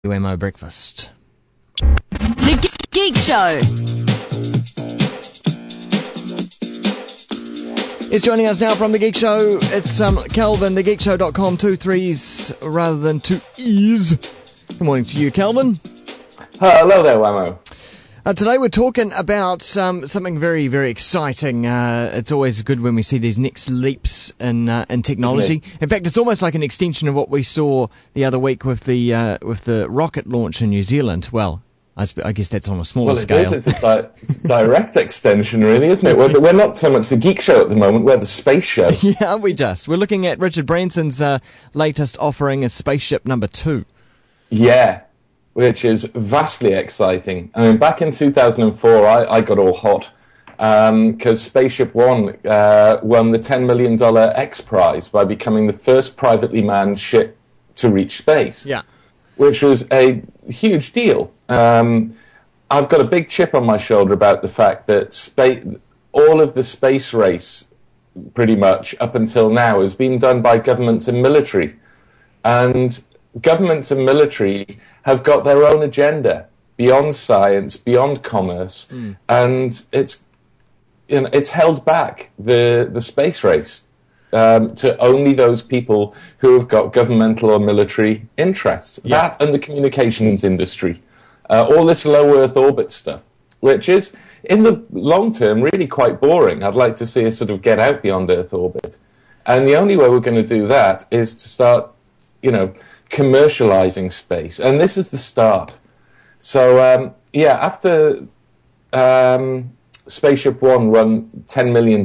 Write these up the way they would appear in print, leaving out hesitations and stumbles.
Wammo breakfast. The Geek Show. Is joining us now from The Geek Show. It's Chelfyn, thegeekshow.com, 2 3s rather than 2 E's. Good morning to you, Chelfyn. Hello there, Wammo. Today we're talking about something very, very exciting. It's always good when we see these next leaps in technology. In fact, it's almost like an extension of what we saw the other week with the rocket launch in New Zealand. Well, I guess that's on a smaller scale. Well, it is. It's a direct extension, really, isn't it? We're not so much the Geek Show at the moment, we're the Space Show. Yeah, we're looking at Richard Branson's latest offering, is Spaceship number 2. Yeah, which is vastly exciting. I mean, back in 2004, I got all hot because Spaceship One won the $10 million X Prize by becoming the first privately manned ship to reach space. Yeah. Which was a huge deal. I've got a big chip on my shoulder about the fact that all of the space race, pretty much, up until now, has been done by governments and military. And governments and military have got their own agenda beyond science, beyond commerce, and it's held back the space race to only those people who have got governmental or military interests. Yeah. That and the communications industry, all this low Earth orbit stuff, which is in the long term really quite boring. I'd like to see us sort of get out beyond Earth orbit, and the only way we're going to do that is to start, commercializing space, and this is the start. So after Spaceship One won $10 million,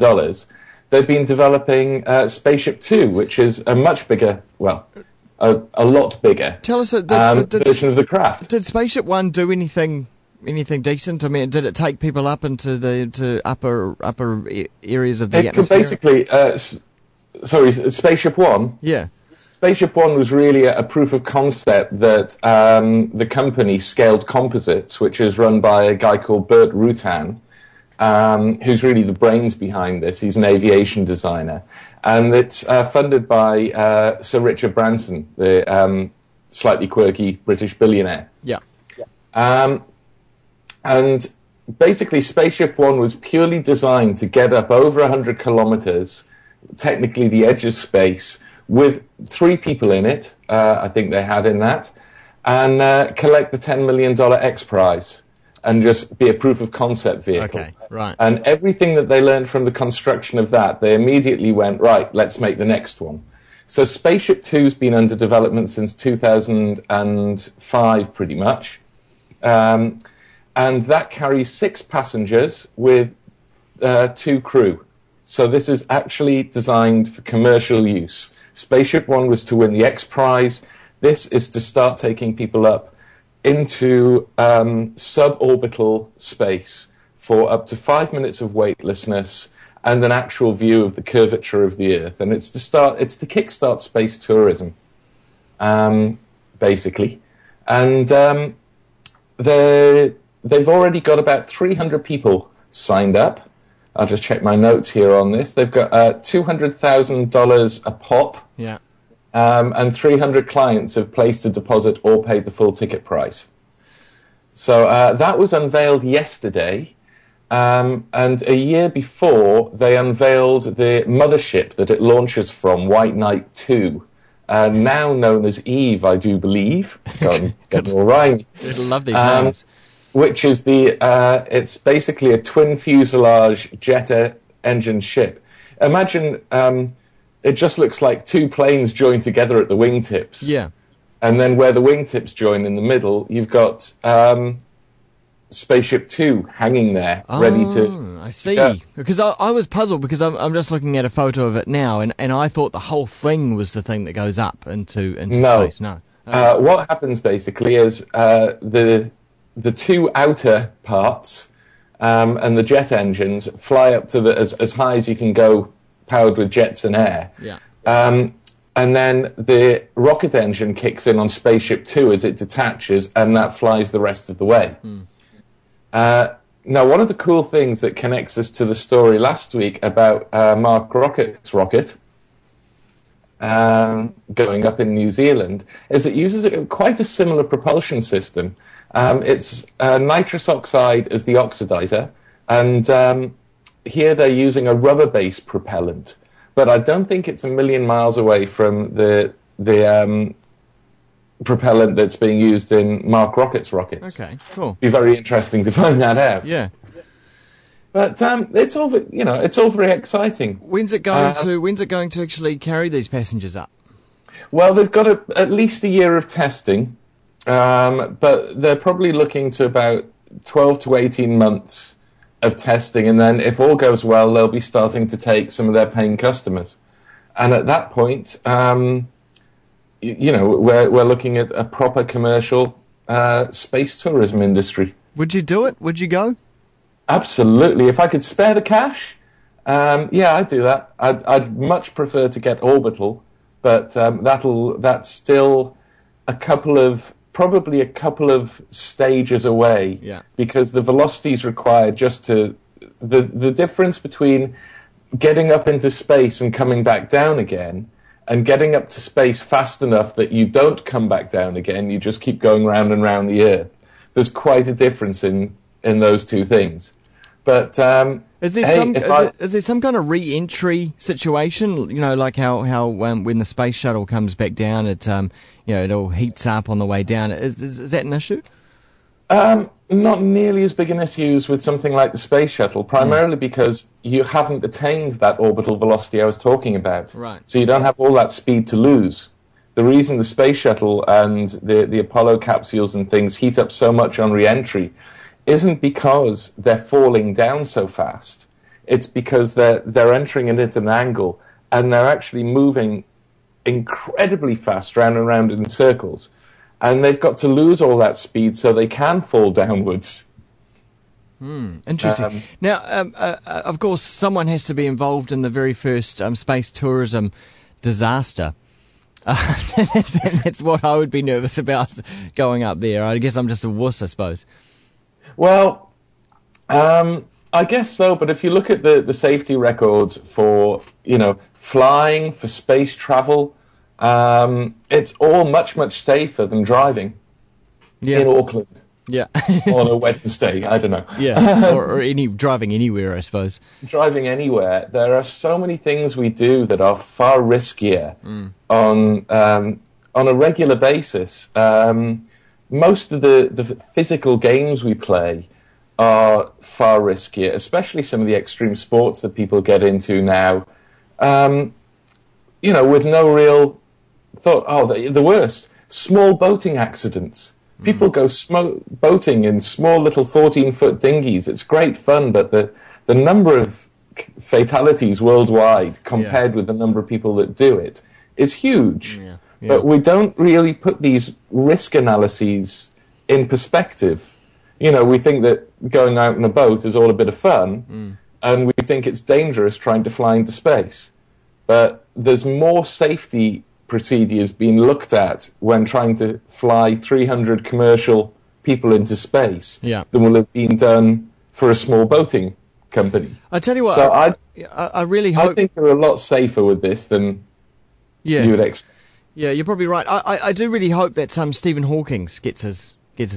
they've been developing Spaceship 2, which is a much bigger, a lot bigger. Tell us version of the craft. Did Spaceship 1 do anything decent? I mean, did it take people up into the upper areas of the atmosphere? Basically, Spaceship 1? Yeah. Spaceship One was really a proof of concept that the company Scaled Composites, which is run by a guy called Bert Rutan, who's really the brains behind this. He's an aviation designer. And it's funded by Sir Richard Branson, the slightly quirky British billionaire. Yeah. And basically, Spaceship One was purely designed to get up over 100 kilometers, technically the edge of space, with 3 people in it, I think they had in that, and collect the $10 million X Prize and just be a proof of concept vehicle. Okay, right. And everything that they learned from the construction of that, they immediately went, right, let's make the next one. So Spaceship 2's been under development since 2005, pretty much. And that carries 6 passengers with 2 crew. So this is actually designed for commercial use. Spaceship One was to win the X Prize. This is to start taking people up into suborbital space for up to 5 minutes of weightlessness and an actual view of the curvature of the Earth. And it's to kickstart space tourism, basically. And they've already got about 300 people signed up. I'll just check my notes here on this. They've got $200,000 a pop. Yeah. And 300 clients have placed a deposit or paid the full ticket price. So that was unveiled yesterday. And a year before, they unveiled the mothership that it launches from, White Knight 2, now known as Eve, I do believe. Got it all right. I love these names. Which is it's basically a twin fuselage jet engine ship. Imagine it just looks like 2 planes joined together at the wingtips. Yeah. And then where the wingtips join in the middle, you've got Spaceship 2 hanging there, ready to... I see. Because I was puzzled because I'm just looking at a photo of it now, and I thought the whole thing was the thing that goes up into space. No. What happens basically is the 2 outer parts and the jet engines fly up to as high as you can go, powered with jets and air. Yeah. And then the rocket engine kicks in on Spaceship 2 as it detaches, and that flies the rest of the way. Now, one of the cool things that connects us to the story last week about Mark Rocket's rocket going up in New Zealand, is it uses quite a similar propulsion system. It's nitrous oxide as the oxidizer, and here they're using a rubber-based propellant. But I don't think it's a million miles away from the propellant that's being used in Mark Rocket's rockets. Okay, cool. Be very interesting to find that out. Yeah. But it's all very exciting. When's it going to actually carry these passengers up? Well, they've got at least a year of testing, but they're probably looking to about 12 to 18 months of testing, and then if all goes well, they'll be starting to take some of their paying customers. And at that point, we're looking at a proper commercial space tourism industry. Would you do it? Would you go? Absolutely. If I could spare the cash, I'd do that. I'd much prefer to get orbital, but that's still probably a couple of stages away. Yeah. Because the velocities required the difference between getting up into space and coming back down again, and getting up to space fast enough that you don't come back down again, you just keep going round and round the Earth. There's quite a difference in those two things. But is there some kind of re-entry situation? Like how when the space shuttle comes back down, it all heats up on the way down. Is that an issue? Not nearly as big an issue as with something like the space shuttle, primarily because you haven't attained that orbital velocity I was talking about. Right. So you don't have all that speed to lose. The reason the space shuttle and the Apollo capsules and things heat up so much on re-entry isn't because they're falling down so fast. It's because they're entering it at an angle, and they're actually moving incredibly fast round and round in circles. And they've got to lose all that speed so they can fall downwards. Interesting. Now, of course, someone has to be involved in the very first space tourism disaster. That's what I would be nervous about going up there. I guess I'm just a wuss, I suppose. Well, I guess so. But if you look at the safety records for flying, for space travel, it's all much, much safer than driving in Auckland. Yeah. On a Wednesday, I don't know. Yeah, or driving anywhere, I suppose. Driving anywhere. There are so many things we do that are far riskier on a regular basis. Most of the physical games we play are far riskier, especially some of the extreme sports that people get into now, with no real thought. The worst, small boating accidents. People go boating in small little 14-foot dinghies. It's great fun, but the number of fatalities worldwide compared with the number of people that do it is huge. Yeah. Yeah. But we don't really put these risk analyses in perspective. We think that going out in a boat is all a bit of fun, and we think it's dangerous trying to fly into space. But there's more safety procedures being looked at when trying to fly 300 commercial people into space than will have been done for a small boating company. I tell you what, so I really hope... I think they're a lot safer with this than you would expect. Yeah, you're probably right. I do really hope that Stephen Hawking gets his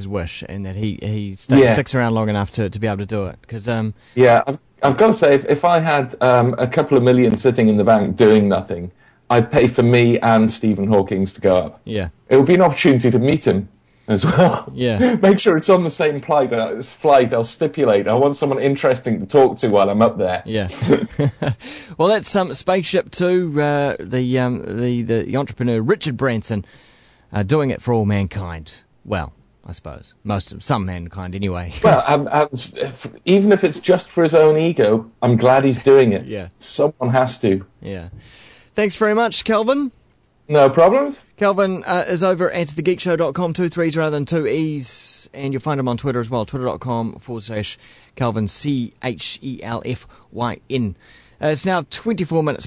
wish, and that he sticks around long enough to be able to do it. Because I've got to say, if I had a couple of million sitting in the bank doing nothing, I'd pay for me and Stephen Hawking to go up. Yeah, it would be an opportunity to meet him as well. Yeah, make sure it's on the same flight. I'll stipulate. I want someone interesting to talk to while I'm up there. Yeah. Well, that's Spaceship 2. The entrepreneur Richard Branson doing it for all mankind. Well, I suppose some mankind anyway. Well, even if it's just for his own ego, I'm glad he's doing it. Yeah, someone has to. Yeah. Thanks very much, Chelfyn. No problems. Chelfyn is over at thegeekshow.com, 2 3s rather than 2 E's, and you'll find him on Twitter as well, twitter.com/Chelfyn, Chelfyn. It's now 24 minutes